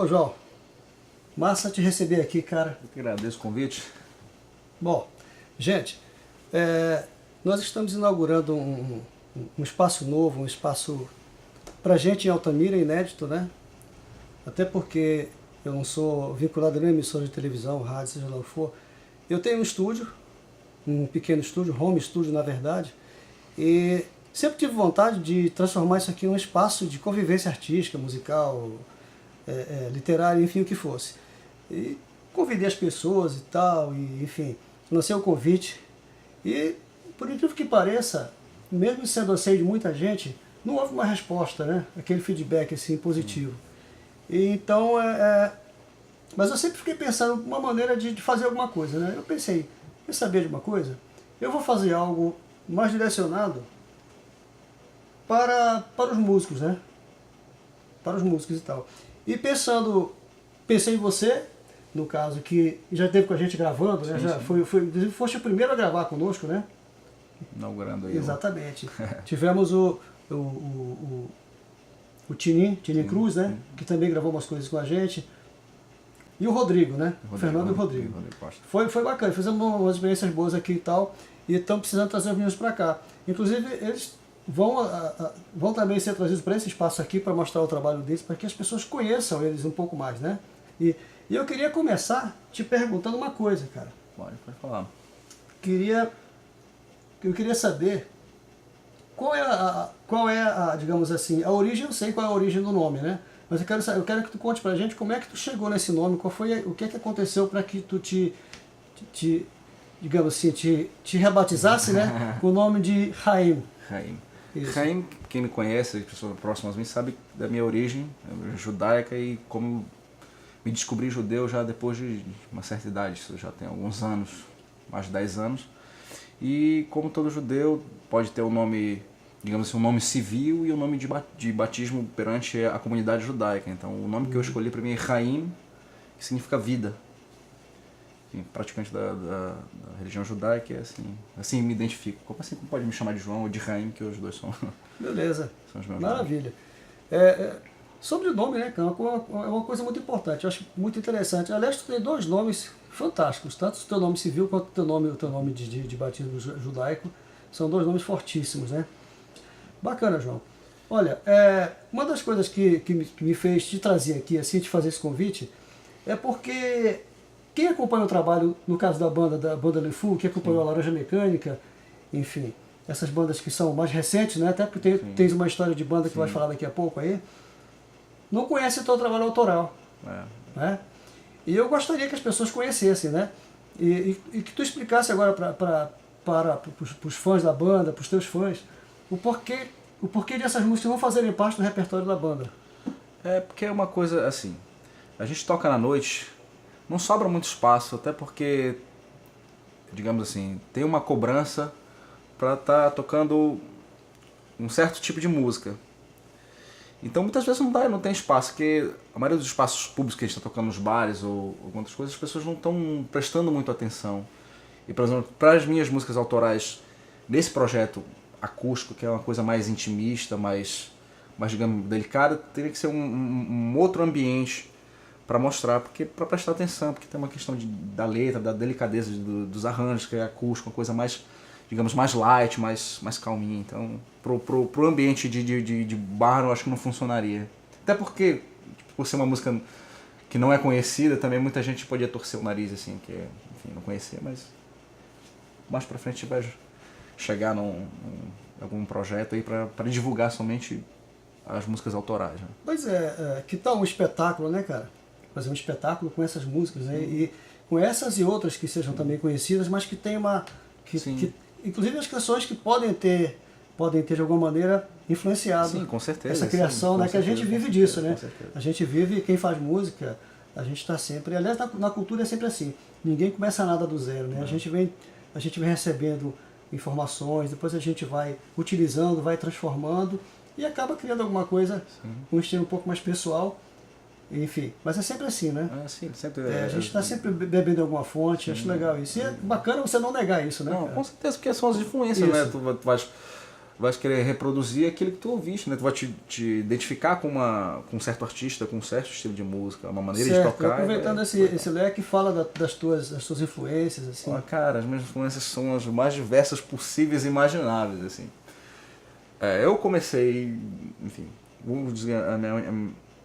Pô, João, massa te receber aqui, cara. Eu que agradeço o convite. Bom, gente, nós estamos inaugurando um espaço novo, um espaço pra gente em Altamira, inédito, né? Até porque eu não sou vinculado a nenhuma emissora de televisão, rádio, seja lá o que for. Eu tenho um estúdio, um pequeno estúdio, home studio na verdade, e sempre tive vontade de transformar isso aqui em um espaço de convivência artística, musical, literária, enfim, o que fosse. E convidei as pessoas e tal, e enfim, lancei o convite. E, por incrível que pareça, mesmo sendo aceito de muita gente, não houve uma resposta, né? Aquele feedback assim, positivo. E, então, mas eu sempre fiquei pensando uma maneira de fazer alguma coisa, né? Eu pensei, quer saber de uma coisa? Eu vou fazer algo mais direcionado para os músicos, né? Para os músicos e tal. E pensei em você, no caso, que já esteve com a gente gravando, né? Sim, Já sim. inclusive foste o primeiro a gravar conosco, né? Inaugurando aí. Exatamente. Tivemos o Tinin Cruz, né? Que também gravou umas coisas com a gente. E o Rodrigo, né? O Fernando e o Rodrigo. Foi bacana, fizemos umas experiências boas aqui e tal. E estamos precisando trazer os meninos para cá. Inclusive, eles vão também ser trazidos para esse espaço aqui para mostrar o trabalho deles, para que as pessoas conheçam eles um pouco mais, né? E eu queria começar te perguntando uma coisa, cara. Pode falar. Eu queria saber qual é a, digamos assim, a origem. Eu sei qual é a origem do nome, né? Mas eu quero que tu conte pra gente como é que tu chegou nesse nome, o que é que aconteceu para que tu digamos assim, te rebatizasse, né? Com o nome de Haim. Haim, quem me conhece, as pessoas próximas a mim, sabe da minha origem judaica e como me descobri judeu já depois de uma certa idade, isso já tem alguns anos, mais de 10 anos. E como todo judeu, pode ter um nome, digamos assim, um nome civil e um nome de batismo perante a comunidade judaica. Então o nome que eu escolhi para mim é Haim, que significa vida. Enfim, praticante da religião judaica, assim me identifico. Como assim pode me chamar de João ou de Haim, que os dois são, Beleza, são os meus maravilha. Sobrenome, né, cara, é uma coisa muito importante, eu acho muito interessante. Aliás, tu tem dois nomes fantásticos, tanto o teu nome civil quanto o teu nome de batismo judaico, são dois nomes fortíssimos, né? Bacana, João. Olha, uma das coisas que me fez te trazer aqui, assim, te fazer esse convite, é porque quem acompanha o trabalho, no caso da banda Le Fou, que acompanhou a Laranja Mecânica, enfim, essas bandas que são mais recentes, né? Até porque tens uma história de banda que vai falar daqui a pouco aí, não conhece o teu trabalho autoral. Né? E eu gostaria que as pessoas conhecessem, né? E que tu explicasse agora para os fãs da banda, para os teus fãs, o porquê dessas músicas não fazerem parte do repertório da banda. Porque é uma coisa assim, a gente toca na noite, não sobra muito espaço, até porque, digamos assim, tem uma cobrança para estar tocando um certo tipo de música. Então muitas vezes não tem espaço, porque a maioria dos espaços públicos que a gente está tocando nos bares ou outras coisas, as pessoas não estão prestando muito atenção. E, por exemplo, para as minhas músicas autorais, nesse projeto acústico, que é uma coisa mais intimista, mais digamos, delicada, teria que ser um outro ambiente para mostrar, para prestar atenção, porque tem uma questão da letra, da delicadeza dos arranjos, que é acústico, uma coisa mais, digamos, mais light, mais calminha. Então, pro ambiente de bar, eu acho que não funcionaria. Até porque, por ser uma música que não é conhecida, também muita gente podia torcer o nariz, assim, que, enfim, não conhecia, mas mais pra frente vai chegar num algum projeto aí para divulgar somente as músicas autorais. Né? Pois que tal um espetáculo, né, cara? Fazer um espetáculo com essas músicas, né? E com essas e outras que sejam também conhecidas, mas que tem inclusive as canções que podem ter de alguma maneira influenciado. Sim, com certeza, essa criação, né? Que a gente vive disso, né? A gente vive, quem faz música, a gente está sempre, aliás, na cultura é sempre assim, ninguém começa nada do zero, né? A gente vem recebendo informações, depois a gente vai utilizando, vai transformando e acaba criando alguma coisa, um estilo um pouco mais pessoal. Enfim, mas é sempre assim, né? A gente está sempre bebendo alguma fonte, acho legal isso. E é bacana você não negar isso, né? Não, com certeza, porque são as influências, né? Tu vais vai querer reproduzir aquilo que tu ouviste, né? Tu vai te identificar com um certo artista, com um certo estilo de música, uma maneira certo. de tocar. Aproveitando esse leque, fala das tuas influências, assim. Cara, as minhas influências são as mais diversas possíveis e imagináveis, assim. Eu comecei, enfim, vamos dizer,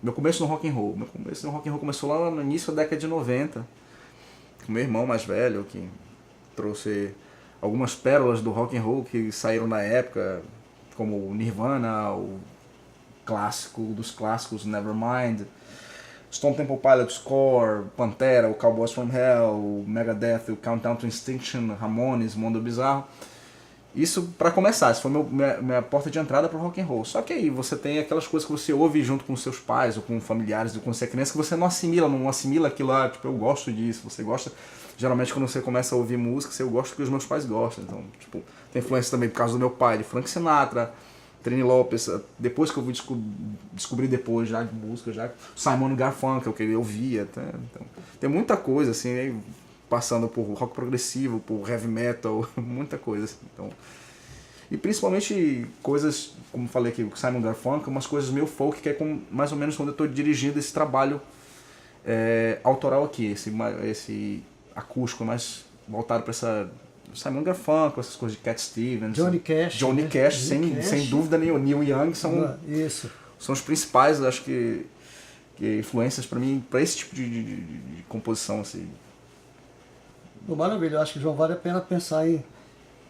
meu começo no rock and roll. Meu começo no rock and roll começou lá no início da década de 90, com meu irmão mais velho, que trouxe algumas pérolas do rock and roll que saíram na época, como o Nirvana, o clássico dos clássicos Nevermind, Stone Temple Pilots, Core, Pantera, o Cowboys from Hell, o Megadeth, o Countdown to Extinction, Ramones, Mundo Bizarro. Isso para começar, isso foi minha porta de entrada pro rock and roll. Só que aí você tem aquelas coisas que você ouve junto com seus pais ou com familiares ou quando você é criança que você não assimila aquilo lá, tipo, eu gosto disso, você gosta. Geralmente quando você começa a ouvir música, eu gosto do que os meus pais gostam. Então, tipo, tem influência também por causa do meu pai, de Frank Sinatra, Trini Lopes, depois que eu descobri depois já de música, já Simon Garfunkel, que eu ouvia, então, tem muita coisa assim, né? Passando por rock progressivo, por heavy metal, muita coisa assim. Então, e principalmente coisas, como falei aqui, o Simon Garfunkel, umas coisas meio folk, que é mais ou menos quando eu estou dirigindo esse trabalho autoral aqui, esse acústico mais voltado para essa Simon Garfunkel, essas coisas de Cat Stevens, Johnny Cash, né? Cash, sem dúvida nenhuma, Neil Young são os principais, acho que influências para mim, para esse tipo de composição assim. Maravilha, eu acho que, João, vale a pena pensar em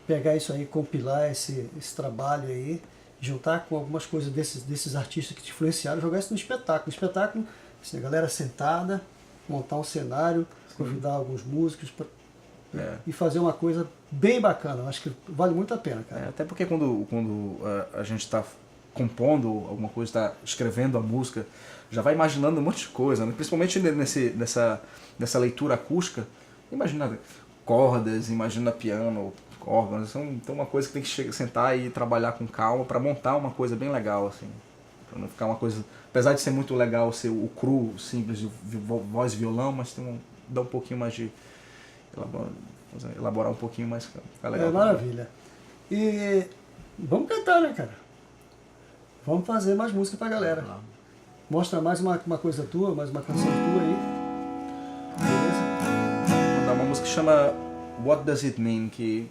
pegar isso aí, compilar esse trabalho aí, juntar com algumas coisas desses artistas que te influenciaram, jogar isso no espetáculo. Espetáculo, assim, a galera sentada, montar um cenário, convidar alguns músicos e fazer uma coisa bem bacana. Eu acho que vale muito a pena, cara. Até porque quando a gente está compondo alguma coisa, está escrevendo a música, já vai imaginando um monte de coisa, né? Principalmente nessa leitura acústica. Imagina cordas, imagina piano, órgãos, então uma coisa que tem que sentar e trabalhar com calma para montar uma coisa bem legal, assim, para não ficar uma coisa, apesar de ser muito legal ser o cru, simples, de voz e violão, mas dá um pouquinho mais de elaborar um pouquinho mais, fica legal. Maravilha. E vamos cantar, né, cara? Vamos fazer mais música pra galera. Mostra mais uma coisa tua, mais uma canção tua aí. Beleza? Uma música que chama What Does It Mean, que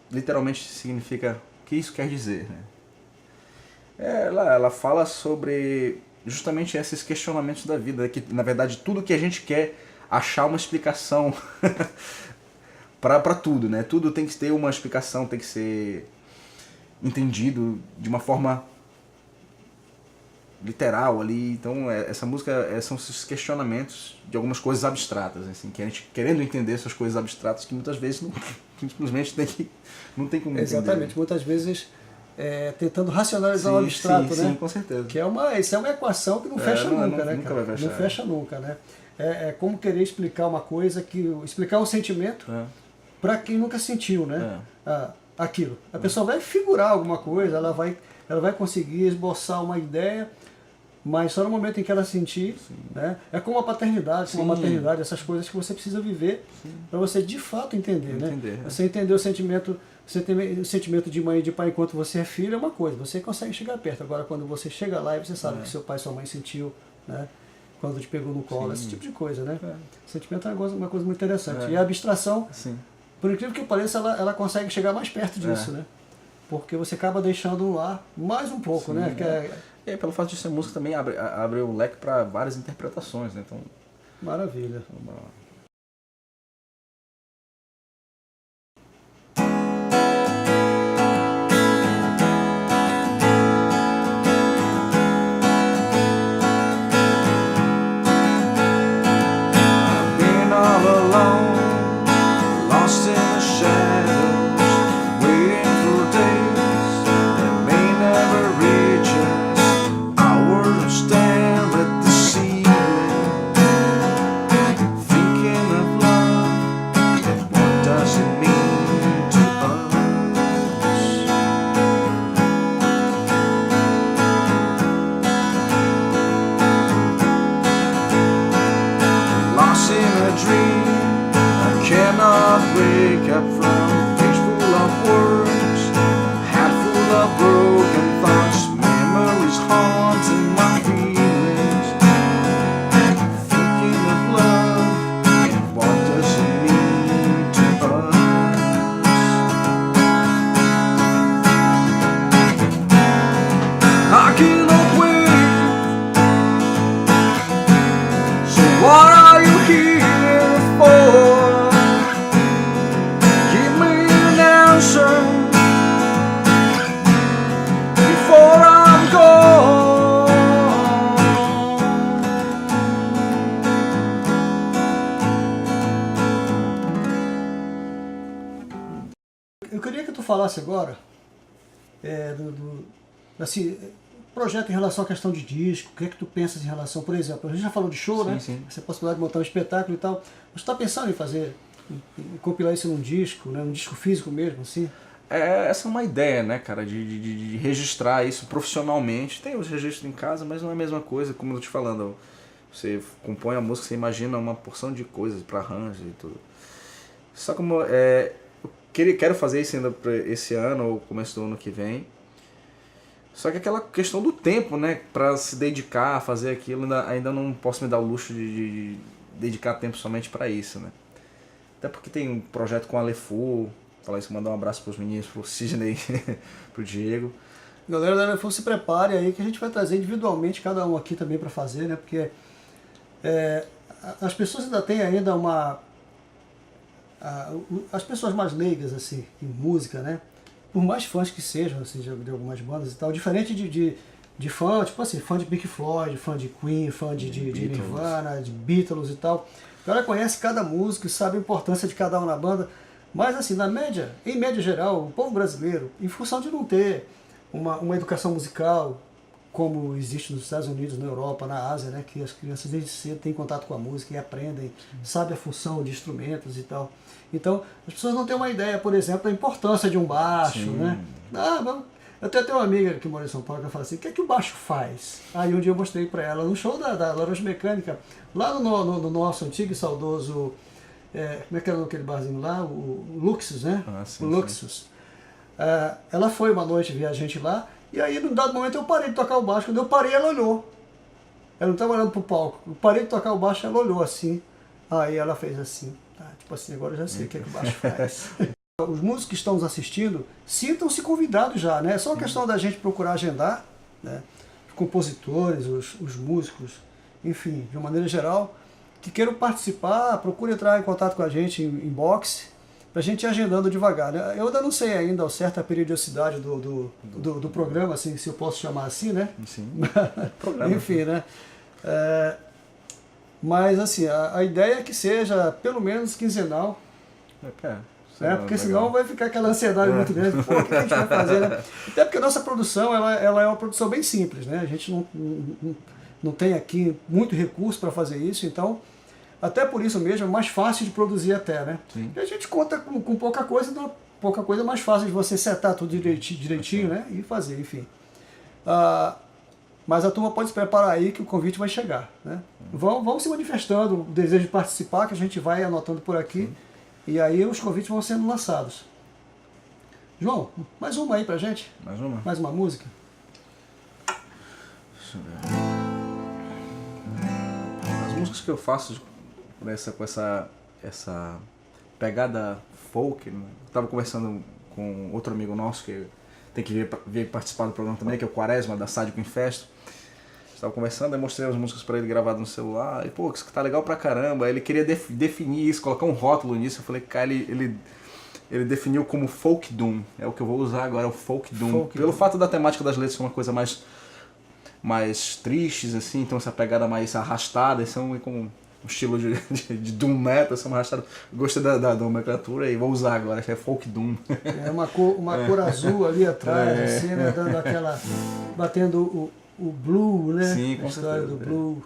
literalmente significa o que isso quer dizer, né? Ela fala sobre justamente esses questionamentos da vida, que na verdade tudo que a gente quer achar uma explicação para tudo, né? Tudo tem que ter uma explicação, tem que ser entendido de uma forma literal ali. Então essa música são esses questionamentos de algumas coisas abstratas, assim, que a gente querendo entender essas coisas abstratas que muitas vezes simplesmente não tem como entender. Exatamente, muitas vezes tentando racionalizar o abstrato, né? Sim, com certeza. Isso é uma equação que não fecha nunca, né, nunca cara? vai fechar. Não fecha nunca, né? É como querer explicar uma coisa, explicar um sentimento para quem nunca sentiu, né? Aquilo. A pessoa vai figurar alguma coisa, ela vai conseguir esboçar uma ideia, mas só no momento em que ela sentir, né? É como a paternidade, como a maternidade, essas coisas que você precisa viver para você de fato entender, né? Você entender o sentimento de mãe e de pai enquanto você é filho é uma coisa, você consegue chegar perto. Agora quando você chega lá e você sabe que seu pai e sua mãe sentiu, né? Quando te pegou no colo, esse tipo de coisa, né? Sentimento é uma coisa muito interessante. E a abstração, por incrível que pareça, ela consegue chegar mais perto disso, né? Porque você acaba deixando no ar mais um pouco, né? E pelo fato de ser música também abre o leque para várias interpretações, né? Então, maravilha. Think falasse agora assim, projeto em relação à questão de disco, o que é que tu pensas em relação, por exemplo, a gente já falou de show, né? Sim. Essa possibilidade de montar um espetáculo e tal. Mas tu tá pensando em fazer, em compilar isso num disco, né? Um disco físico mesmo, assim? Essa é uma ideia, né, cara, de registrar isso profissionalmente. Tem os registros em casa, mas não é a mesma coisa, como eu tô te falando. Você compõe a música, você imagina uma porção de coisas para arranjo e tudo. Só como eu quero fazer isso ainda pra esse ano ou começo do ano que vem. Só que aquela questão do tempo, né, para se dedicar a fazer aquilo, ainda não posso me dar o luxo de dedicar tempo somente para isso, né. Até porque tem um projeto com a Lefu, falar isso, mandar um abraço pros meninos, pro Sidney, pro Diego. Galera da Lefu, se prepare aí que a gente vai trazer individualmente cada um aqui também para fazer, né? Porque as pessoas ainda têm ainda as pessoas mais leigas assim em música, né? Por mais fãs que sejam assim, de algumas bandas e tal, diferente de fã, tipo assim, fã de Pink Floyd, fã de Queen, fã de Nirvana, de Beatles e tal. O cara conhece cada músico e sabe a importância de cada um na banda. Mas assim, em média geral, o povo brasileiro, em função de não ter uma educação musical como existe nos Estados Unidos, na Europa, na Ásia, né, que as crianças desde cedo têm contato com a música e aprendem, sabem a função de instrumentos e tal. Então, as pessoas não têm uma ideia, por exemplo, da importância de um baixo, né? Eu tenho até uma amiga que mora em São Paulo que fala assim, o que é que o baixo faz? Aí um dia eu mostrei para ela, no show da Laranja Mecânica, lá no nosso antigo e saudoso, como é que era aquele barzinho lá? O Luxus, né? Sim, o Luxus. Ela foi uma noite ver a gente lá, e aí, num dado momento, eu parei de tocar o baixo. Quando eu parei, ela olhou. Ela não estava olhando pro palco. Eu parei de tocar o baixo, ela olhou assim. Aí ela fez assim. Tipo assim, agora eu já sei o que é que o baixo faz. Os músicos que estão nos assistindo, sintam-se convidados já, né? É só uma questão da gente procurar agendar, né? Os compositores, os músicos, enfim, de uma maneira geral, que queiram participar, procure entrar em contato com a gente em inbox, para a gente ir agendando devagar, né? Eu ainda não sei ainda ao certo a periodicidade do programa, assim, se eu posso chamar assim, né? Sim. Enfim, né? Mas assim, a ideia é que seja pelo menos quinzenal, porque senão vai ficar aquela ansiedade muito grande. Pô, o que a gente vai fazer, né? Até porque a nossa produção ela é uma produção bem simples, né? A gente não tem aqui muito recurso para fazer isso, então até por isso mesmo é mais fácil de produzir até, né? Sim. E a gente conta com pouca coisa, então pouca coisa é mais fácil de você setar tudo direitinho, né? E fazer, enfim. Mas a turma pode se preparar aí que o convite vai chegar, né? Vão se manifestando o desejo de participar, que a gente vai anotando por aqui. Sim. E aí os convites vão sendo lançados. João, mais uma aí pra gente? Mais uma? Mais uma música? Deixa eu ver. As músicas que eu faço com essa pegada folk, né? Eu tava conversando com outro amigo nosso que tem que vir participar do programa também, que é o Quaresma, da Sádico Infesto. Estava conversando, aí mostrei as músicas para ele gravadas no celular, e pô, isso tá legal pra caramba. Aí ele queria definir isso, colocar um rótulo nisso. Eu falei, cara, ele definiu como folk doom. É o que eu vou usar agora, é o folk doom. Pelo fato da temática das letras ser uma coisa mais tristes, assim, então essa pegada mais arrastada, são como um estilo de doom metal, são arrastadas. Gostei da nomenclatura e vou usar agora, é folk doom. É uma cor azul ali atrás, assim, né, dando aquela, batendo o blue, né? Sim, com a história certeza, do blue.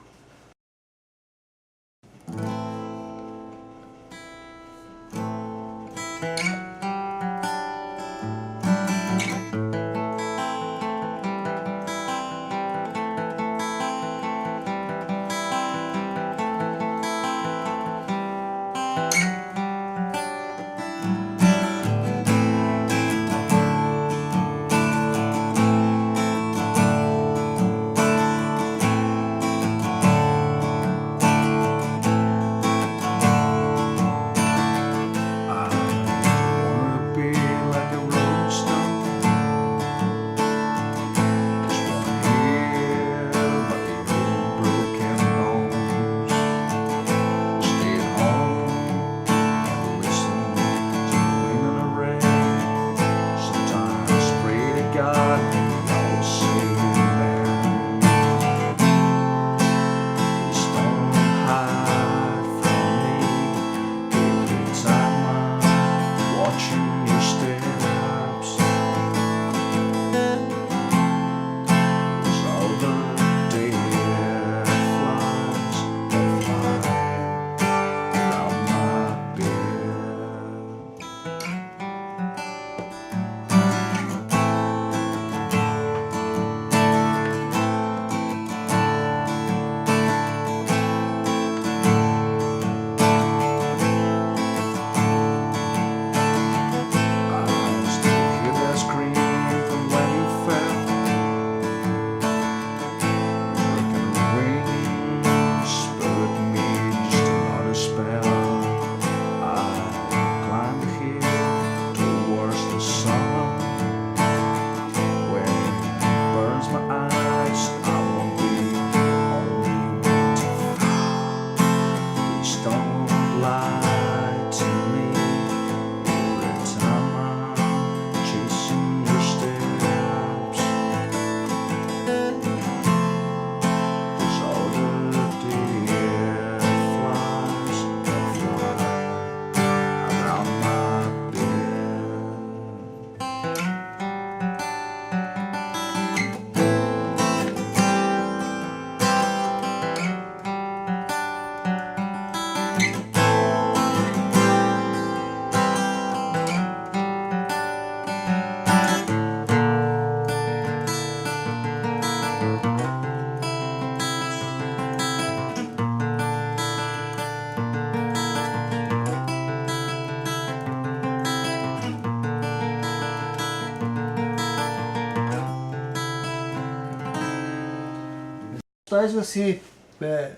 estás assim,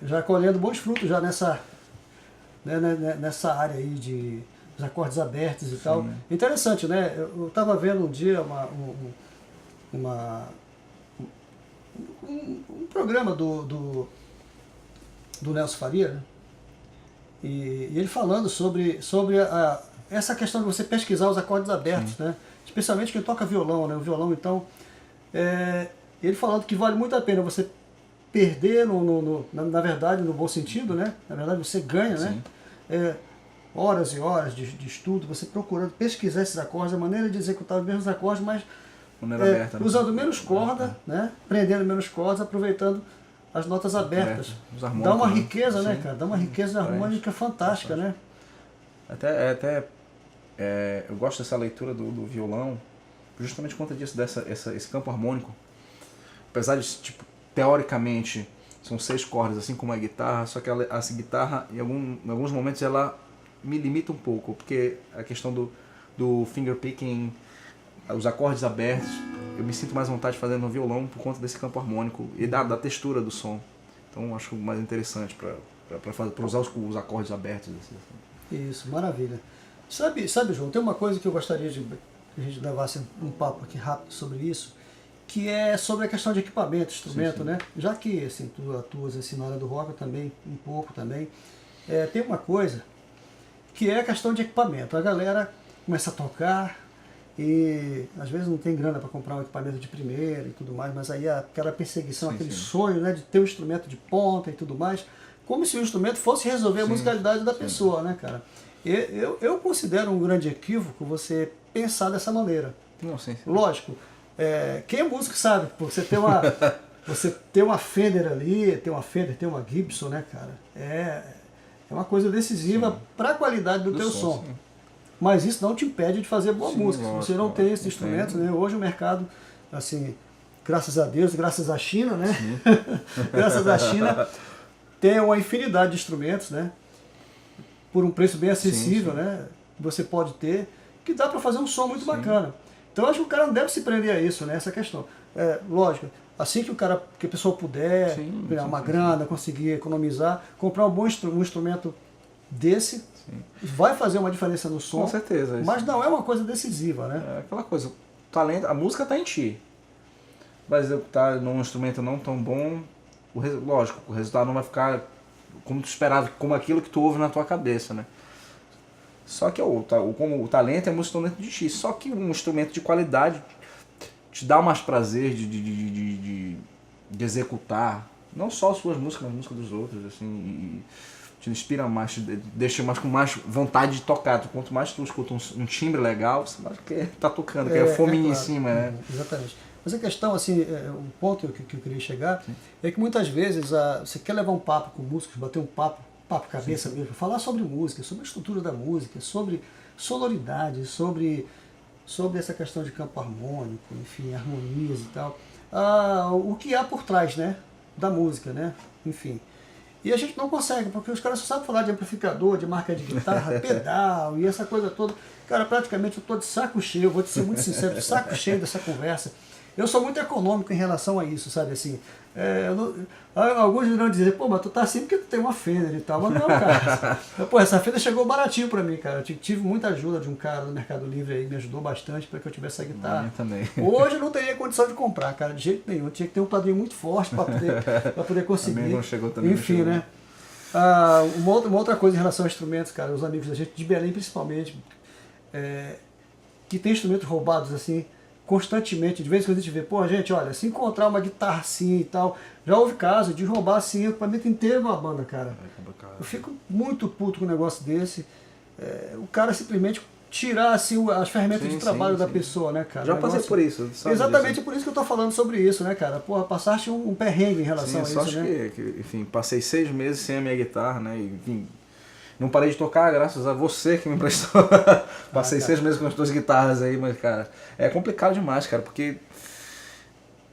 já colhendo bons frutos já nessa área aí de os acordes abertos e tal. Interessante, né? Eu estava vendo um dia um programa do Nelson Faria, né? E ele falando sobre essa questão de você pesquisar os acordes abertos, né? Especialmente quem toca violão, né? O violão, então, ele falando que vale muito a pena você perder, na verdade, no bom sentido, né? Na verdade, você ganha, né? Horas e horas de estudo, você procurando pesquisar esses acordes, a maneira de executar os mesmos acordes, mas aberta, né? usando menos corda, né? Prendendo menos cordas, aproveitando as notas abertas. Dá uma riqueza, né, cara? Dá uma riqueza harmônica fantástica, né? Eu gosto dessa leitura do violão, justamente por conta disso, esse campo harmônico. Apesar de, tipo, teoricamente, são 6 cordas, assim como a guitarra, só que essa guitarra, em alguns momentos, ela me limita um pouco, porque a questão do finger picking, os acordes abertos, eu me sinto mais vontade de fazer no violão por conta desse campo harmônico e da textura do som. Então acho mais interessante para usar os acordes abertos. Assim. Isso, maravilha. Sabe, João, tem uma coisa que eu gostaria de que a gente levasse um papo aqui rápido sobre isso, que é sobre a questão de equipamento, instrumento, né? Já que assim, tu atuas assim, na área do rock, eu também, um pouco também, tem uma coisa que é a questão de equipamento. A galera começa a tocar e às vezes não tem grana para comprar um equipamento de primeira e tudo mais, mas aí aquela perseguição, aquele sonho, né, de ter um instrumento de ponta e tudo mais, como se o instrumento fosse resolver a musicalidade da pessoa, né, cara? Eu considero um grande equívoco você pensar dessa maneira. Não, Lógico, quem é músico sabe, você ter uma Fender ali, ter uma Gibson, né, cara, é uma coisa decisiva para a qualidade do teu som. Mas isso não te impede de fazer boa música. Se você não tem esses instrumentos, né? Hoje o mercado, assim, graças a Deus, graças à China, né? Graças à China, tem uma infinidade de instrumentos, né? Por um preço bem acessível, né? Você pode ter, que dá para fazer um som muito bacana. Então eu acho que o cara não deve se prender a isso, né? Essa questão. Lógico, assim que a pessoa puder ganhar uma grana, conseguir economizar, comprar um bom instrumento desse, vai fazer uma diferença no som. Com certeza. Mas não é uma coisa decisiva, né? É aquela coisa, o talento, a música está em ti. Vai executar num instrumento não tão bom, lógico, o resultado não vai ficar como tu esperava, como aquilo que tu ouve na tua cabeça, né? Só que como o talento é a música dentro de ti. Só que um instrumento de qualidade te dá mais prazer de executar, não só as suas músicas, mas as músicas dos outros, assim, te inspira mais, te deixa mais com mais vontade de tocar. Quanto mais tu escuta um timbre legal, você mais quer tá tocando, quer fominha claro. em cima, né? Exatamente. Mas a questão, assim, um ponto que eu queria chegar, é que muitas vezes você quer levar um papo com músicos, bater um papo cabeça mesmo, falar sobre música, sobre a estrutura da música, sobre sonoridade, sobre essa questão de campo harmônico, enfim, harmonias e tal, o que há por trás, né, da música, né, enfim. E a gente não consegue, porque os caras só sabem falar de amplificador, de marca de guitarra, pedal e essa coisa toda. Cara, praticamente eu estou de saco cheio, eu vou te ser muito sincero, de saco cheio dessa conversa. Eu sou muito econômico em relação a isso, sabe assim. Alguns irão dizer, pô, mas tu tá assim porque tu tem uma Fender e tal. Mas não, cara. Pô, essa Fender chegou baratinho pra mim, cara. Eu tive muita ajuda de um cara do Mercado Livre aí, me ajudou bastante para que eu tivesse essa guitarra. Também. Hoje eu não teria condição de comprar, cara, de jeito nenhum. Eu tinha que ter um padrinho muito forte para poder conseguir. Também não chegou também. Enfim, né? Uma outra coisa em relação a instrumentos, cara, os amigos da gente, de Belém principalmente, que tem instrumentos roubados assim, constantemente, de vez em quando a gente vê, pô, gente, olha, se encontrar uma guitarra assim e tal, já houve caso de roubar assim o equipamento inteiro de uma banda, cara. Eu fico muito puto com um negócio desse. O cara simplesmente tirar assim, as ferramentas de trabalho da pessoa, né, cara? Já passei por isso. Exatamente disso. Por isso que eu tô falando sobre isso, né, cara? Porra, passaste um perrengue em relação a isso, acho né? que, enfim, passei 6 meses sem a minha guitarra, né, e, enfim, não parei de tocar graças a você que me emprestou. Passei 6 meses com as 2 guitarras aí, mas, cara, é complicado demais, cara, porque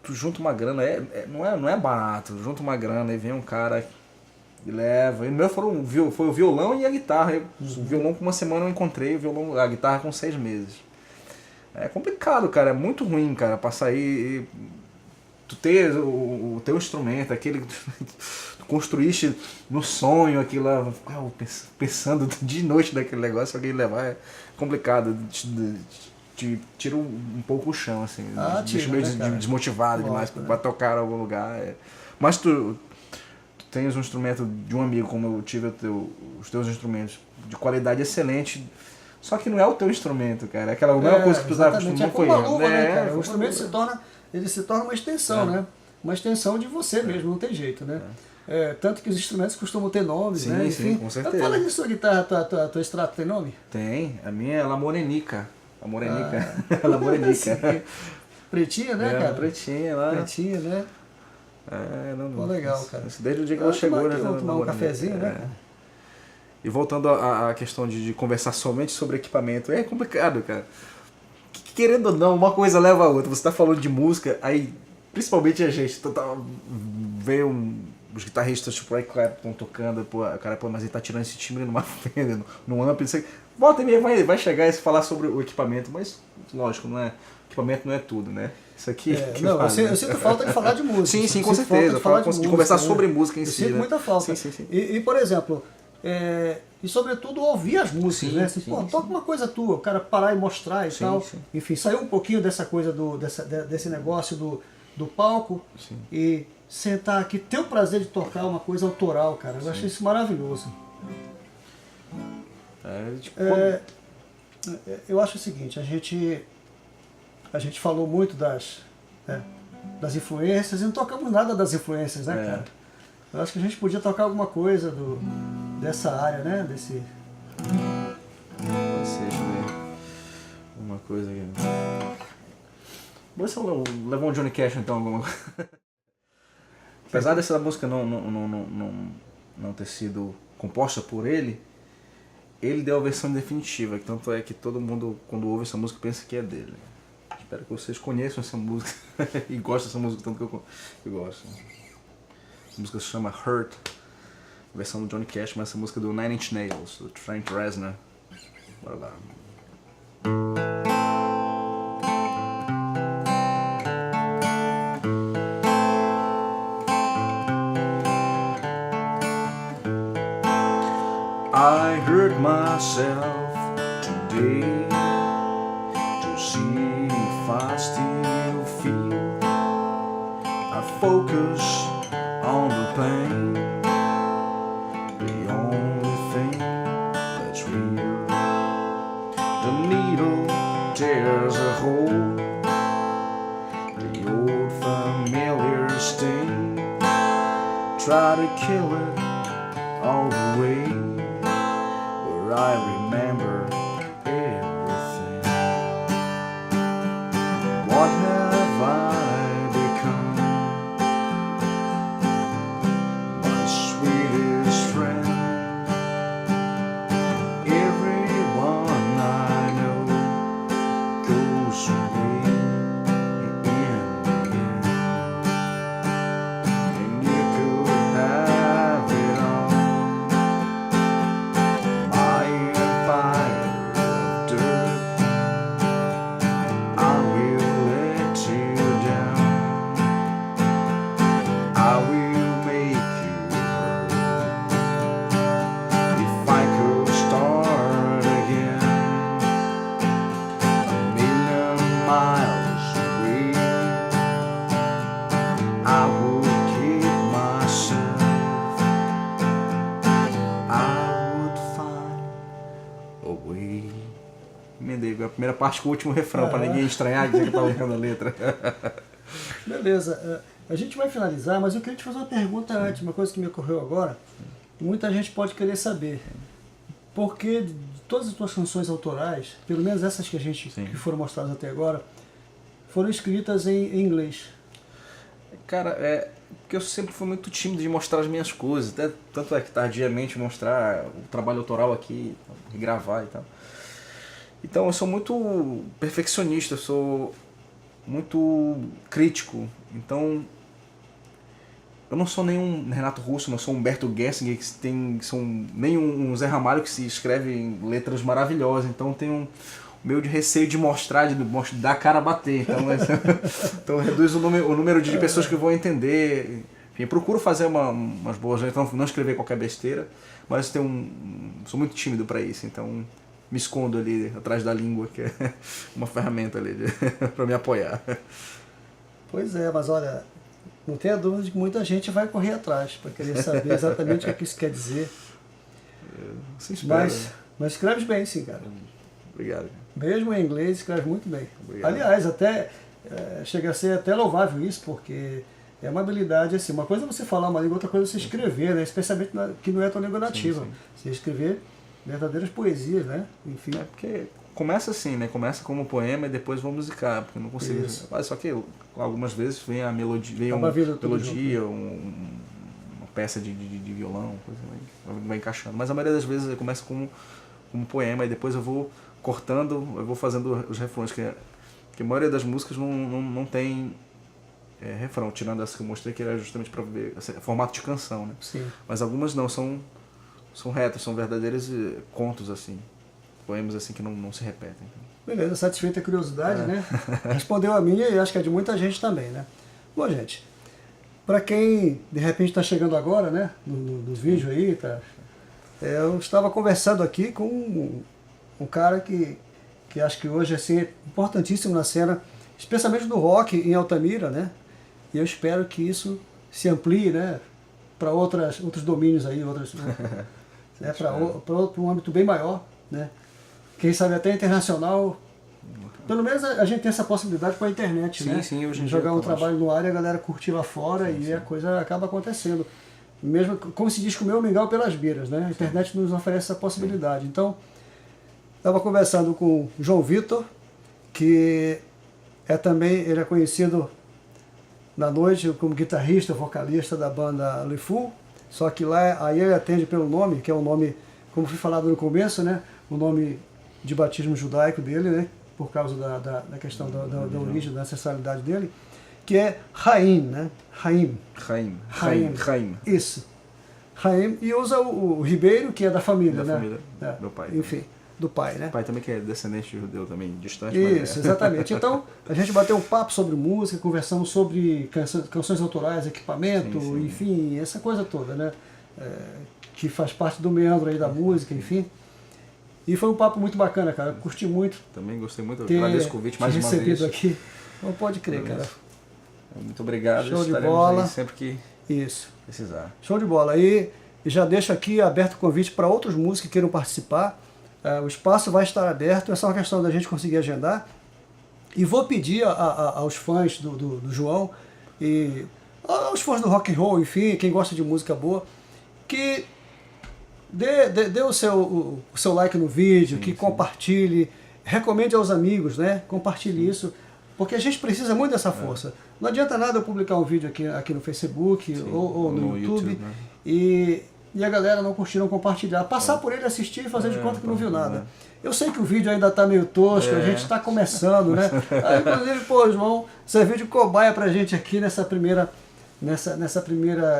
tu junta uma grana, não é barato, junta uma grana e vem um cara e leva. E o meu foi o violão e a guitarra. O violão com uma semana eu encontrei, a guitarra com 6 meses. É complicado, cara, é muito ruim, cara, passar aí. tu ter o teu instrumento, aquele que tu construíste no sonho, aquilo lá, pensando de noite naquele negócio, alguém levar é complicado, te tira um pouco o chão, assim, deixa meio desmotivado demais pra tocar em algum lugar. Mas tu tens um instrumento de um amigo, como eu tive os teus instrumentos, de qualidade excelente, só que não é o teu instrumento, cara. Aquela não é uma coisa que tu tá acostumado com ele. Né, o instrumento se torna uma extensão, né? Uma extensão de você mesmo, não tem jeito, né? Tanto que os instrumentos costumam ter nomes, sim, né? Enfim, sim, com certeza. Fala disso, sua guitarra, tua extrato tem nome? Tem, a minha é La Morenica. A Morenica. La Morenica. Pretinha, né, cara? Pretinha lá. Pretinha, né? Não, legal, cara. Desde o dia que ela chegou, né? Vamos tomar um cafezinho, né? E voltando à questão de conversar somente sobre equipamento, é complicado, cara. Querendo ou não, uma coisa leva a outra. Você tá falando de música, aí, principalmente a gente, vê os guitarristas, tipo, aí, claro, estão tocando, o cara, mas ele tá tirando esse timbre numa Fender, num amp, não sei. Volta e meia vai chegar e falar sobre o equipamento, mas, lógico, o equipamento não é tudo, né? Isso aqui. Eu sinto falta de falar de música. Sim, com certeza. De conversar sobre música em si. Eu sinto muita falta. Sim. E, por exemplo, e sobretudo ouvir as músicas, né? Assim, toca uma coisa tua, o cara parar e mostrar e tal. Sim. Enfim, sair um pouquinho dessa coisa desse negócio do palco e sentar aqui, ter o prazer de tocar uma coisa autoral, cara. Eu acho isso maravilhoso. Eu acho o seguinte, a gente falou muito das influências e não tocamos nada das influências, né, cara? Eu acho que a gente podia tocar alguma coisa dessa área, né? Pode ser, deixa eu ver. Uma coisa aqui. Você levou um Johnny Cash então, alguma coisa? Apesar dessa música não ter sido composta por ele deu a versão definitiva, tanto é que todo mundo, quando ouve essa música, pensa que é dele. Espero que vocês conheçam essa música e gostem dessa música tanto que eu gosto. A música se chama Hurt, versão do Johnny Cash, mas essa música é do Nine Inch Nails, do Trent Reznor. Bora lá. I hurt myself today to see if I still feel. I focus on the pain, the only thing that's real. The needle tears a hole, the old familiar sting. Try to kill it all the way. I remember everything. What have I become? My sweetest friend. Everyone I know goes away in the end. And you could have it all. A primeira parte com o último refrão, para ninguém estranhar dizer que eu estava errando a letra. Beleza, a gente vai finalizar, mas eu queria te fazer uma pergunta antes, uma coisa que me ocorreu agora. Muita gente pode querer saber, por que de todas as tuas canções autorais, pelo menos essas que que foram mostradas até agora, foram escritas em inglês? Cara, porque eu sempre fui muito tímido de mostrar as minhas coisas, até, tanto é que tardiamente mostrar o trabalho autoral aqui, gravar e tal. Então eu sou muito perfeccionista, eu sou muito crítico, então eu não sou nenhum Renato Russo, não sou um Humberto Gessinger, nem um Zé Ramalho que se escreve em letras maravilhosas, então tem meio de receio de mostrar, de dar a cara a bater. Então, então reduz o número de pessoas que vão entender. Enfim, procuro fazer umas boas, então não escrever qualquer besteira, mas sou muito tímido para isso, então me escondo ali atrás da língua, que é uma ferramenta ali para me apoiar. Pois é, mas olha, não tenha dúvida de que muita gente vai correr atrás para querer saber exatamente o que isso quer dizer. Se espera. Mas escreves bem, sim, cara. Obrigado. Mesmo em inglês, escreve muito bem. Obrigado. Aliás, até chega a ser até louvável isso, porque é uma habilidade assim. Uma coisa é você falar uma língua, outra coisa é você escrever, né? Especialmente que não é a tua língua nativa. Sim. Você escrever verdadeiras poesias, né? Enfim. É porque começa assim, né? Começa como poema e depois vou musicar, porque eu não consigo. Isso. Mas só que algumas vezes vem a melodia, uma peça de violão, coisa vai encaixando. Mas a maioria das vezes eu começo como poema e depois eu vou cortando, eu vou fazendo os refrões, que a maioria das músicas não tem refrão, tirando essa que eu mostrei, que era justamente para ver formato de canção, né? Sim. Mas algumas não, são retas, são verdadeiros contos, assim, poemas assim que não se repetem. Beleza, satisfeita a curiosidade, né? Respondeu a minha e acho que é de muita gente também, né? Bom, gente, para quem de repente está chegando agora, né, no vídeo aí, tá? Eu estava conversando aqui com um cara que acho que hoje assim, é importantíssimo na cena, especialmente do rock em Altamira, né? E eu espero que isso se amplie, né, para outros domínios aí, né, para um âmbito bem maior, né? Quem sabe até internacional. Pelo menos a gente tem essa possibilidade com a internet, sim, né? Sim, hoje em jogar dia, um trabalho no ar e a galera curtir lá fora e a coisa acaba acontecendo. Mesmo, como se diz, comer o mingau pelas beiras, né? A internet nos oferece essa possibilidade. Então, estava conversando com o João Vitor, que ele é conhecido na noite como guitarrista, vocalista da banda Le Fou, só que lá aí ele atende pelo nome, que é o nome, como foi falado no começo, né? O nome de batismo judaico dele, né? Por causa da questão da origem, da ancestralidade dele, que é Haim, né? Haim. Isso. Haim. E usa o Ribeiro, que é da família, né? Família, meu pai. Enfim, do pai, né? O pai também que é descendente judeu também, distante. Isso, exatamente. Então, a gente bateu um papo sobre música, conversamos sobre canções autorais, equipamento, sim. enfim, essa coisa toda, né? Que faz parte do meandro aí da música, enfim. E foi um papo muito bacana, cara. Eu curti muito. Também gostei muito. Agradeço o convite mais uma vez. Recebido aqui. Não pode crer, cara. Muito obrigado. Show de bola. Aí sempre que precisar. Show de bola. E já deixo aqui aberto o convite para outros músicos que queiram participar. O espaço vai estar aberto. É só uma questão da gente conseguir agendar. E vou pedir aos fãs do João e aos fãs do rock and roll, enfim, quem gosta de música boa, que dê o seu like no vídeo, que compartilhe, recomende aos amigos, né? Compartilhe isso, porque a gente precisa muito dessa força. Não adianta nada eu publicar um vídeo aqui no Facebook ou no YouTube né? e a galera não curtir, não compartilhar. Passar por ele, assistir e fazer de conta que não viu nada. Eu sei que o vídeo ainda está meio tosco, a gente está começando, né? Aí, inclusive, pô, João, serviu de cobaia pra gente aqui nessa primeira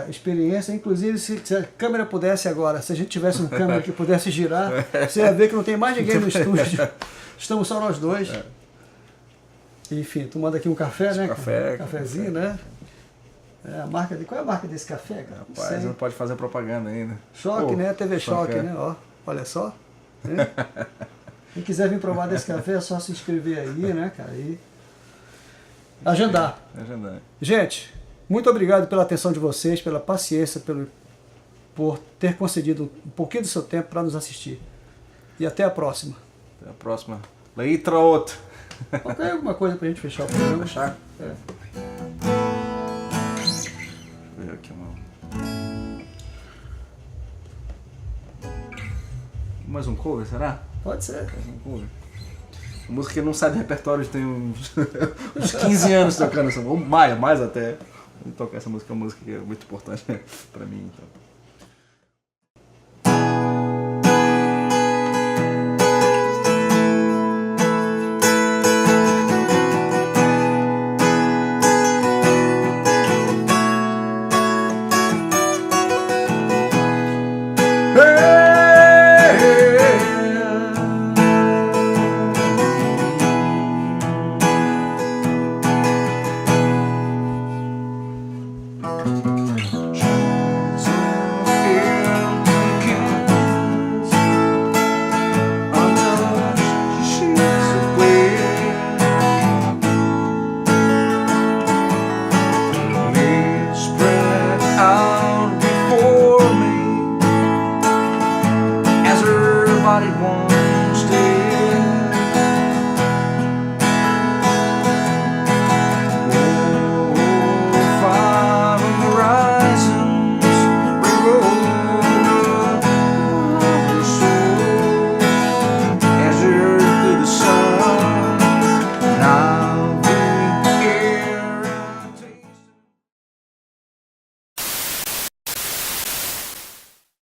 experiência. Inclusive, se a câmera pudesse agora, se a gente tivesse uma câmera que pudesse girar, você ia ver que não tem mais ninguém no estúdio. Estamos só nós dois. Enfim, tomando aqui um café, né? Cafezinho, né? Qual é a marca desse café, cara? Rapaz, não pode fazer propaganda ainda. Choque, né? TV Choque, né? Ó, olha só. Né? Quem quiser vir provar desse café é só se inscrever aí, né, cara? E agendar. Gente, muito obrigado pela atenção de vocês, pela paciência, por ter concedido um pouquinho do seu tempo para nos assistir. E até a próxima. Até a próxima. Leitraot. Qualquer alguma coisa pra gente fechar o programa. Fechar? Deixa eu ver aqui mais um cover, será? Pode ser. Mais um cover. Uma música que não sai do repertório, tem uns 15 anos tocando essa música, ou mais até. Tocar essa música é uma música que é muito importante pra mim. Então.